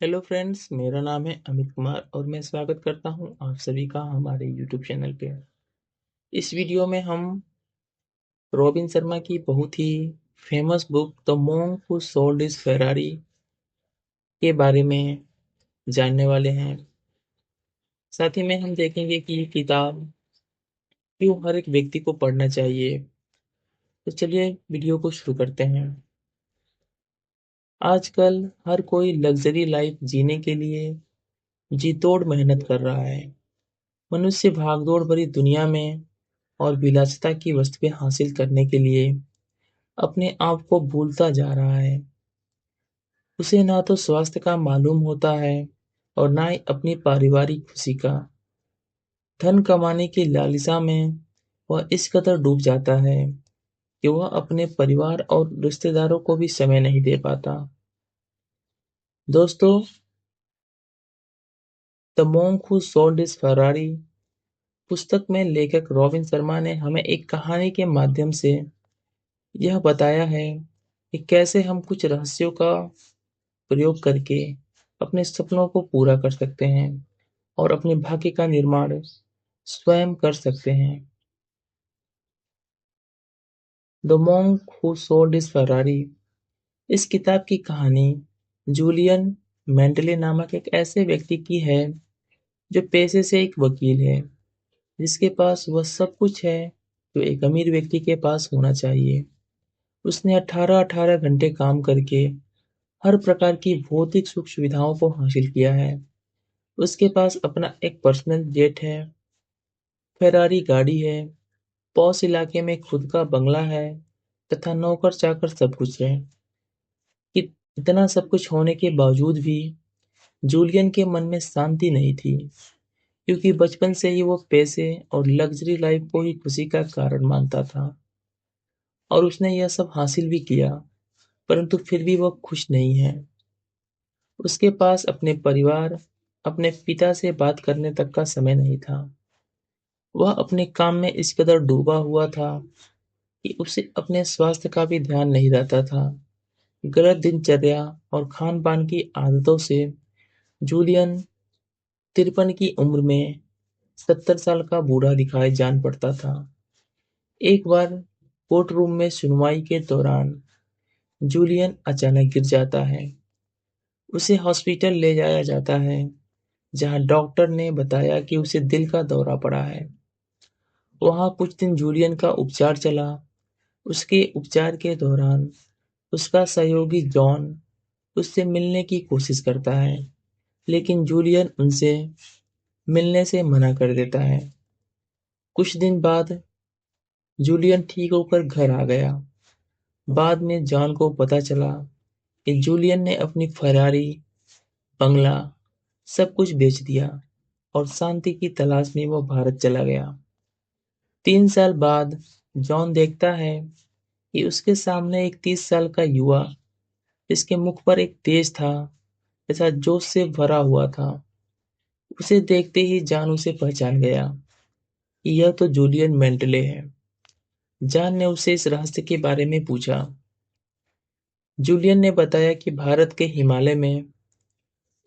Hello friends, मेरा नाम है अमित कुमार और मैं स्वागत करता हूं आप सभी का हमारे यूट्यूब चैनल पे। इस वीडियो में हम रॉबिन शर्मा की बहुत ही famous book the monk who sold his Ferrari के बारे में जानने वाले हैं। साथ ही में हम देखेंगे कि ये किताब क्यों हर एक व्यक्ति को पढ़ना चाहिए। तो चलिए वीडियो को शुरू करते हैं। आजकल हर कोई लग्जरी लाइफ जीने के लिए जी तोड़ मेहनत कर रहा है। मनुष्य भागदौड़ भरी दुनिया में और विलासिता की वस्तुएं हासिल करने के लिए अपने आप को भूलता जा रहा है। उसे ना तो स्वास्थ्य का मालूम होता है और ना ही अपनी पारिवारिक खुशी का। धन कमाने की लालसा में वह इस कदर डूब जाता है कि वह अपने परिवार और रिश्तेदारों को भी समय नहीं दे पाता। दोस्तों, the monk who sold his Ferrari पुस्तक में लेखक रॉबिन शर्मा ने हमें एक कहानी के माध्यम से यह बताया है कि कैसे हम कुछ रहस्यों का प्रयोग करके अपने सपनों को पूरा कर सकते हैं और अपने भाग्य का निर्माण स्वयं कर सकते हैं। The monk who sold his Ferrari इस किताब की कहानी जूलियन मेंटले नामक एक ऐसे व्यक्ति की है जो पेशे से एक वकील है, जिसके पास वह सब कुछ है जो एक अमीर व्यक्ति के पास होना चाहिए। उसने 18-18 घंटे काम करके हर प्रकार की भौतिक सुख सुविधाओं को हासिल किया है। उसके पास अपना एक पर्सनल जेट है, फेरारी गाड़ी है, पॉश इलाके में खुद का बंगला है तथा नौकर चाकर सब कुछ है। कि इतना सब कुछ होने के बावजूद भी जूलियन के मन में शांति नहीं थी, क्योंकि बचपन से ही वो पैसे और लग्जरी लाइफ को ही खुशी का कारण मानता था और उसने यह सब हासिल भी किया, परंतु फिर भी वह खुश नहीं है। उसके पास अपने परिवार, अपने पिता से बात करने तक का समय नहीं था। वह अपने काम में इस कदर डूबा हुआ था कि उसे अपने स्वास्थ्य का भी ध्यान नहीं रहता था। गलत दिनचर्या और खान-पान की आदतों से जूलियन 53 की उम्र में 70 साल का बूढ़ा दिखाई जान पड़ता था। एक बार कोर्ट रूम में सुनवाई के दौरान जूलियन अचानक गिर जाता है। उसे हॉस्पिटल ले जाया जाता है, जहां डॉक्टर ने बताया कि उसे दिल का दौरा पड़ा है। वहां कुछ दिन जूलियन का उपचार चला। उसके उपचार के दौरान उसका सहयोगी जॉन उससे मिलने की कोशिश करता है, लेकिन जूलियन उनसे मिलने से मना कर देता है। कुछ दिन बाद जूलियन ठीक होकर घर आ गया। बाद में जॉन को पता चला कि जूलियन ने अपनी फरारी, बंगला, सब कुछ बेच दिया और शांति की तलाश में वो भारत चला गया। 3 साल बाद जॉन देखता है कि उसके सामने एक 30 साल का युवा, जिसके मुख पर एक तेज था तथा जोश से भरा हुआ था। उसे देखते ही जॉन उसे पहचान गया कि यह तो जूलियन मेंटले है। जॉन ने उससे इस रहस्य के बारे में पूछा। जूलियन ने बताया कि भारत के हिमालय में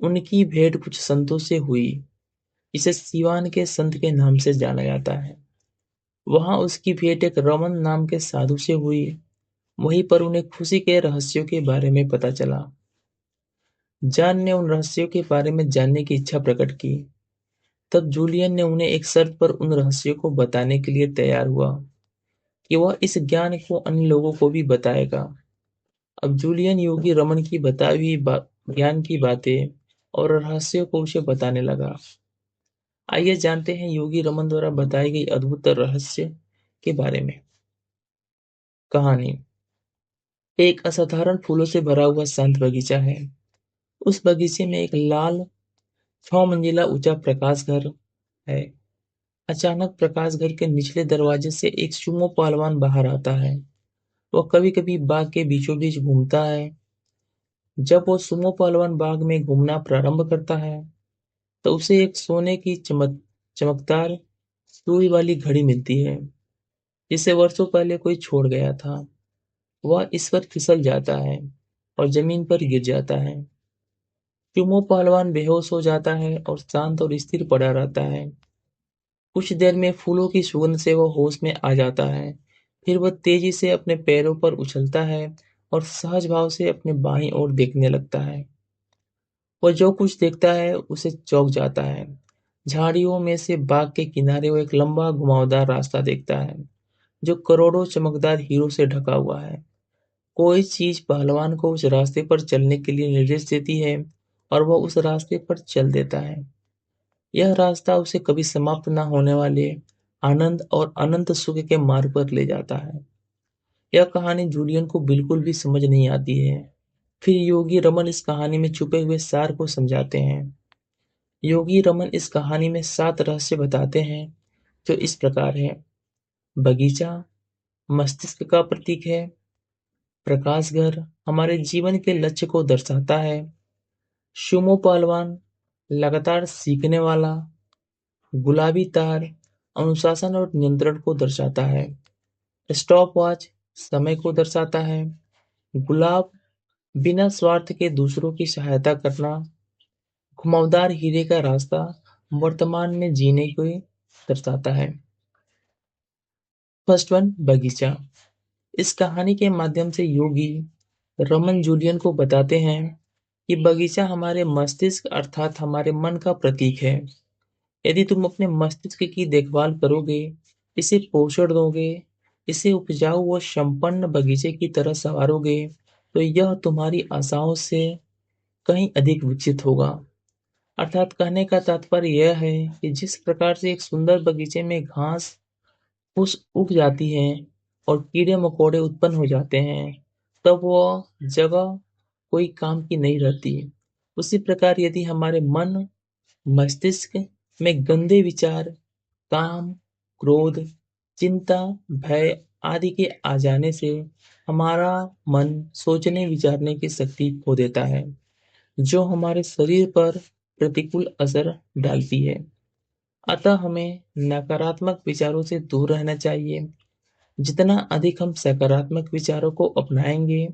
उनकी भेंट कुछ संतों से हुई, जिसे सिवान के संत के नाम से जाना जाता है। वहां उसकी भेंट एक रमन नाम के साधु से हुई। वहीं पर उन्हें खुशी के रहस्यों के बारे में पता चला। जॉन ने उन रहस्यों के बारे में जानने की इच्छा प्रकट की। तब जूलियन ने उन्हें एक शर्त पर उन रहस्यों को बताने के लिए तैयार हुआ कि वह इस ज्ञान को अन्य लोगों को भी बताएगा। अब जूलियन योगी रमन की बताई हुई ज्ञान की बातें और रहस्यों को उसे बताने लगा। आइए जानते हैं योगी रमन द्वारा बताई गई अद्भुत रहस्य के बारे में। कहानी। एक असाधारण फूलों से भरा हुआ शांत बगीचा है। उस बगीचे में एक लाल 6 मंजिला ऊंचा प्रकाश घर है। अचानक प्रकाश घर के निचले दरवाजे से एक सुमो पहलवान बाहर आता है। वह कभी कभी बाग के बीचों बीच घूमता है। जब वो सुमो पहलवान बाग में घूमना प्रारंभ करता है, तो उसे एक सोने की चमकदार सुई वाली घड़ी मिलती है, जिसे वर्षों पहले कोई छोड़ गया था। वह इस पर फिसल जाता है और जमीन पर गिर जाता है। सुमो पहलवान बेहोश हो जाता है और शांत और स्थिर पड़ा रहता है। कुछ देर में फूलों की सुगंध से वो होश में आ जाता है। फिर वह तेजी से अपने पैरों पर उछलता है और सहज भाव से अपने बाईं ओर देखने लगता है। वह जो कुछ देखता है उसे चौंक जाता है। झाड़ियों में से बाग के किनारे वो एक लंबा घुमावदार रास्ता देखता है जो करोड़ों चमकदार हीरो से ढका हुआ है। कोई चीज पहलवान को उस रास्ते पर चलने के लिए निर्देश देती है और वह उस रास्ते पर चल देता है। यह रास्ता उसे कभी समाप्त न होने वाले आनंद और अनंत सुख के मार्ग पर ले जाता है। यह कहानी जूलियन को बिल्कुल भी समझ नहीं आती है। फिर योगी रमन इस कहानी में छुपे हुए सार को समझाते हैं। योगी रमन इस कहानी में 7 रहस्य बताते हैं जो इस प्रकार है। बगीचा मस्तिष्क का प्रतीक है। प्रकाश घर हमारे जीवन के लक्ष्य को दर्शाता है। सुमो पहलवान लगातार सीखने वाला। गुलाबी तार अनुशासन और नियंत्रण को दर्शाता है। स्टॉप वॉच समय को दर्शाता है। गुलाब बिना स्वार्थ के दूसरों की सहायता करना। घुमावदार हीरे का रास्ता वर्तमान में जीने को दर्शाता है। फर्स्ट वन बगीचा। इस कहानी के माध्यम से योगी रमन जूलियन को बताते हैं कि बगीचा हमारे मस्तिष्क अर्थात हमारे मन का प्रतीक है। यदि तुम अपने मस्तिष्क की देखभाल करोगे, इसे पोषण दोगे, इसे उपजाऊ व संपन्न बगीचे की तरह संवारोगे, तो यह तुम्हारी आशाओं से कहीं अधिक विकसित होगा। अर्थात कहने का तात्पर्य यह है कि जिस प्रकार से एक सुंदर बगीचे में घास फूस उग जाती है और कीड़े मकोड़े उत्पन्न हो जाते हैं, तब वह जगह कोई काम की नहीं रहती। उसी प्रकार यदि हमारे मन मस्तिष्क में गंदे विचार, काम, क्रोध, चिंता, भय आदि के आ जाने से हमारा मन सोचने विचारने की शक्ति खो देता है, जो हमारे शरीर पर प्रतिकूल असर डालती है। अतः हमें नकारात्मक विचारों से दूर रहना चाहिए। जितना अधिक हम सकारात्मक विचारों को अपनाएंगे,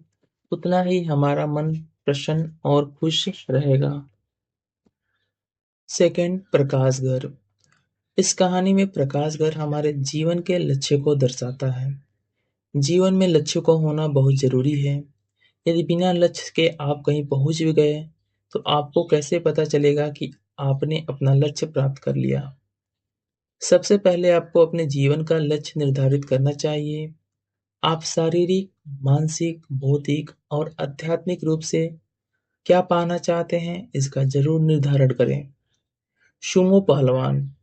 उतना ही हमारा मन प्रसन्न और खुश रहेगा। सेकंड, प्रकाश घर। इस कहानी में प्रकाश घर हमारे जीवन के लक्ष्य को दर्शाता है। जीवन में लक्ष्य को होना बहुत जरूरी है। यदि बिना लक्ष्य के आप कहीं पहुंच भी गए, तो आपको कैसे पता चलेगा कि आपने अपना लक्ष्य प्राप्त कर लिया। सबसे पहले आपको अपने जीवन का लक्ष्य निर्धारित करना चाहिए। आप शारीरिक, मानसिक, भौतिक और आध्यात्मिक रूप से क्या पाना चाहते हैं, इसका जरूर निर्धारण करें। सुमो पहलवान।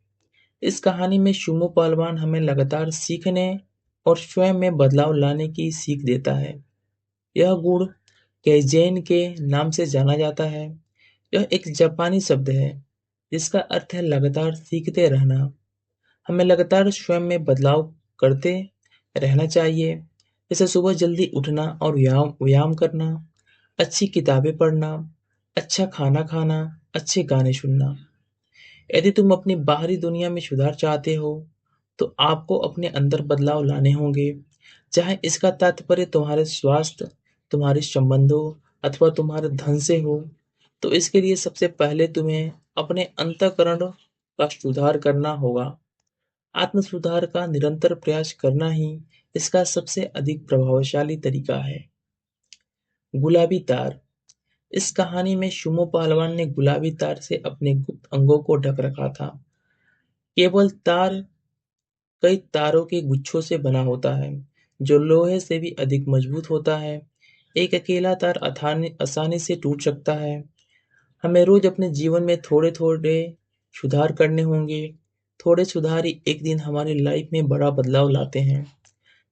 इस कहानी में सुमो पहलवान हमें लगातार सीखने और स्वयं में बदलाव लाने की सीख देता है। यह गुण केजेन के नाम से जाना जाता है। यह एक जापानी शब्द है जिसका अर्थ है लगातार सीखते रहना। हमें लगातार स्वयं में बदलाव करते रहना चाहिए, जैसे सुबह जल्दी उठना और व्यायाम व्यायाम करना, अच्छी किताबें पढ़ना, अच्छा खाना खाना, अच्छे गाने सुनना। यदि तुम अपनी बाहरी दुनिया में सुधार चाहते हो, तो आपको अपने अंदर बदलाव लाने होंगे, चाहे इसका तात्पर्य तुम्हारे स्वास्थ्य, तुम्हारे संबंधों अथवा तुम्हारे धन से हो। तो इसके लिए सबसे पहले तुम्हें अपने अंतःकरण का सुधार करना होगा। आत्म सुधार का निरंतर प्रयास करना ही इसका सबसे अधिक प्रभावशाली तरीका है। गुलाबी तार। इस कहानी में सुमो पहलवान ने गुलाबी तार से अपने गुप्त अंगों को ढक रखा था। केवल तार कई तारों के गुच्छों से बना होता है, जो लोहे से भी अधिक मजबूत होता है। एक अकेला तार आसानी से टूट सकता है। हमें रोज अपने जीवन में थोड़े थोड़े सुधार करने होंगे। थोड़े सुधार ही एक दिन हमारी लाइफ में बड़ा बदलाव लाते हैं।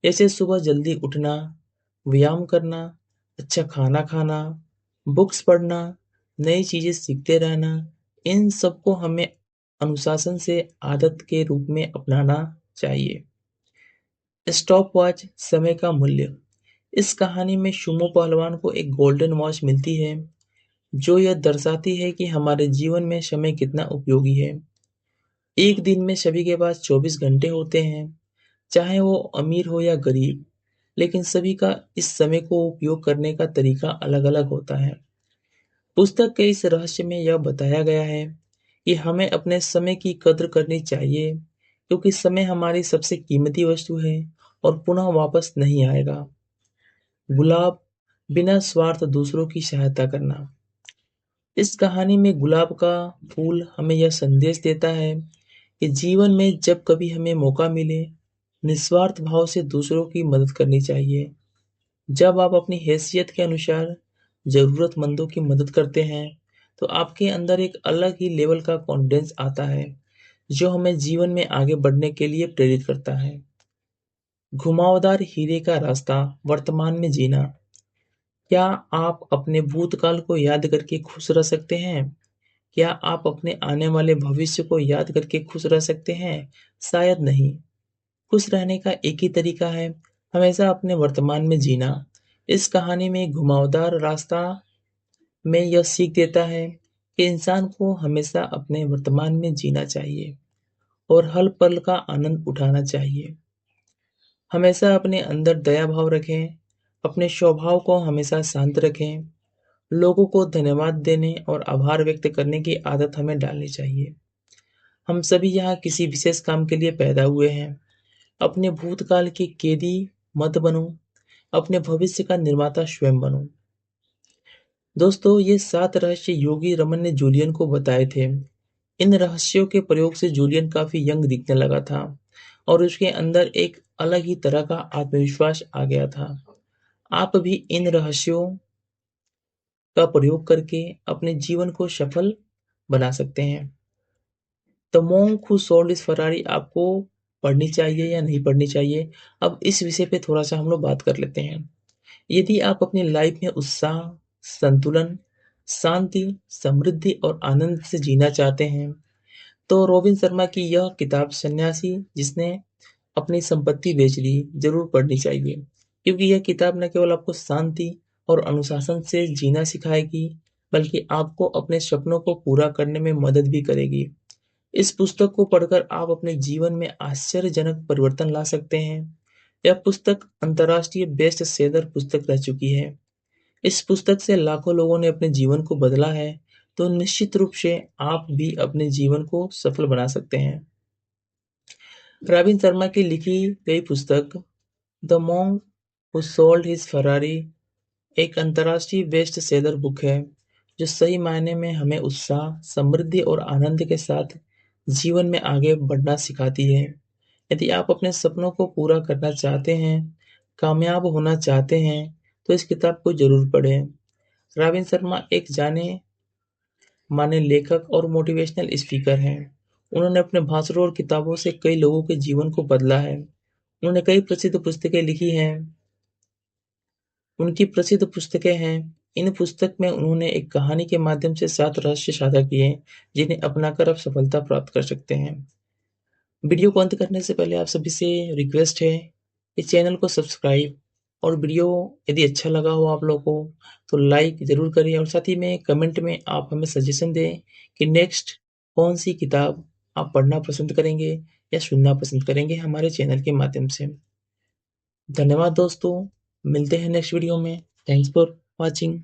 जैसे सुबह जल्दी उठना, व्यायाम करना, अच्छा खाना खाना, बुक्स पढ़ना, नई चीजें सीखते रहना। इन सबको हमें अनुशासन से आदत के रूप में अपनाना चाहिए। स्टॉप वॉच समय का मूल्य। इस कहानी में सुमो पहलवान को एक गोल्डन वॉच मिलती है जो यह दर्शाती है कि हमारे जीवन में समय कितना उपयोगी है। एक दिन में सभी के पास 24 घंटे होते हैं, चाहे वो अमीर हो या गरीब, लेकिन सभी का इस समय को उपयोग करने का तरीका अलग-अलग होता है। पुस्तक के इस रहस्य में यह बताया गया है कि हमें अपने समय की कद्र करनी चाहिए, क्योंकि समय हमारी सबसे कीमती वस्तु है और पुनः वापस नहीं आएगा। गुलाब, बिना स्वार्थ दूसरों की सहायता करना। इस कहानी में गुलाब का फूल हमें यह संदेश देता है कि जीवन में जब कभी हमें मौका मिले, निस्वार्थ भाव से दूसरों की मदद करनी चाहिए। जब आप अपनी हैसियत के अनुसार ज़रूरतमंदों की मदद करते हैं, तो आपके अंदर एक अलग ही लेवल का कॉन्फिडेंस आता है, जो हमें जीवन में आगे बढ़ने के लिए प्रेरित करता है। घुमावदार हीरे का रास्ता, वर्तमान में जीना। क्या आप अपने भूतकाल को याद करके खुश रह सकते हैं? क्या आप अपने आने वाले भविष्य को याद करके खुश रह सकते हैं? शायद नहीं। खुश रहने का एक ही तरीका है, हमेशा अपने वर्तमान में जीना। इस कहानी में घुमावदार रास्ता में यह सीख देता है कि इंसान को हमेशा अपने वर्तमान में जीना चाहिए और हर पल का आनंद उठाना चाहिए। हमेशा अपने अंदर दया भाव रखें, अपने स्वभाव को हमेशा शांत रखें। लोगों को धन्यवाद देने और आभार व्यक्त करने की आदत हमें डालनी चाहिए। हम सभी यहाँ किसी विशेष काम के लिए पैदा हुए हैं। अपने भूतकाल के कैदी मत बनो, अपने भविष्य का निर्माता स्वयं बनो। दोस्तों, ये 7 रहस्य योगी रमन ने जूलियन को बताए थे। इन रहस्यों के प्रयोग से जूलियन काफी यंग दिखने लगा था और उसके अंदर एक अलग ही तरह का आत्मविश्वास आ गया था। आप भी इन रहस्यों का प्रयोग करके अपने जीवन को सफल बना सकते हैं। The monk who sold his Ferrari आपको पढ़नी चाहिए या नहीं पढ़नी चाहिए? अब इस विषय पे थोड़ा-सा हम लोग बात कर लेते हैं। यदि आप अपनी लाइफ में उत्साह, संतुलन, शांति, समृद्धि और आनंद से जीना चाहते हैं, तो रॉबिन शर्मा की यह किताब सन्यासी जिसने अपनी संपत्ति बेच दी जरूर पढ़नी चाहिए, क्योंकि यह किताब न केवल आपको शांति और अनुशासन से जीना सिखाएगी, बल्कि आपको अपने सपनों को पूरा करने में मदद भी करेगी। इस पुस्तक को पढ़कर आप अपने जीवन में आश्चर्यजनक परिवर्तन ला सकते हैं। यह पुस्तक अंतर्राष्ट्रीय बेस्ट सेलर पुस्तक रह चुकी है। इस पुस्तक से लाखों लोगों ने अपने जीवन को बदला है, तो निश्चित रूप से आप भी अपने जीवन को सफल बना सकते हैं। रॉबिन शर्मा की लिखी गई पुस्तक the monk who sold his Ferrari एक अंतर्राष्ट्रीय बेस्ट सेलर बुक है, जो सही मायने में हमें उत्साह, समृद्धि और आनंद के साथ जीवन में आगे बढ़ना सिखाती है। यदि आप अपने सपनों को पूरा करना चाहते हैं, कामयाब होना चाहते हैं, तो इस किताब को जरूर पढ़ें। रॉबिन शर्मा एक जाने माने लेखक और मोटिवेशनल स्पीकर हैं। उन्होंने अपने भाषणों और किताबों से कई लोगों के जीवन को बदला है। उन्होंने कई प्रसिद्ध पुस्तकें लिखी हैं। उनकी प्रसिद्ध पुस्तकें हैं। इन पुस्तक में उन्होंने एक कहानी के माध्यम से 7 रहस्य साझा किए, जिन्हें अपनाकर आप सफलता प्राप्त कर सकते हैं। वीडियो को अंत करने से पहले आप सभी से रिक्वेस्ट है, इस चैनल को सब्सक्राइब और वीडियो यदि अच्छा लगा हो आप लोगों को तो लाइक ज़रूर करें और साथ ही में कमेंट में आप हमें सजेशन दें कि नेक्स्ट कौन सी किताब आप पढ़ना पसंद करेंगे या सुनना पसंद करेंगे हमारे चैनल के माध्यम से। धन्यवाद दोस्तों, मिलते हैं नेक्स्ट वीडियो में। Thanks for watching.